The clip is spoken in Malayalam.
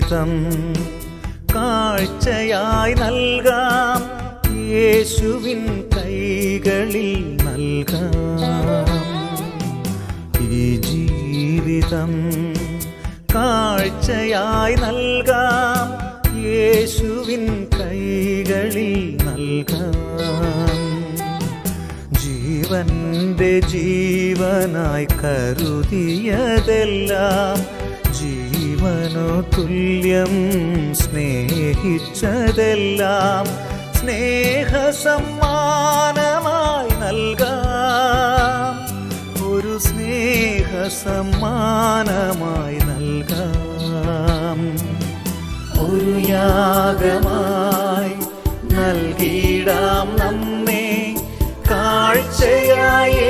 ജീവിതം കാഴ്ചയായി നൽകാം, യേശുവിൻ കൈകളിൽ നൽകാം. ഈ ജീവിതം കാഴ്ചയായി നൽകാം, യേശുവിൻ കൈകളിൽ നൽകാം. ജീവന്റെ ജീവനായി കരുതിയതെല്ലാം, ജീവനു തുല്യം സ്നേഹിച്ചതെല്ലാം സ്നേഹസമ്മാനമായി നൽകാം. ഒരു സ്നേഹസമ്മാനമായി നൽകാം. ഒരു യാഗമായി നൽകിടാം നമ്മെ കാഴ്ചയായി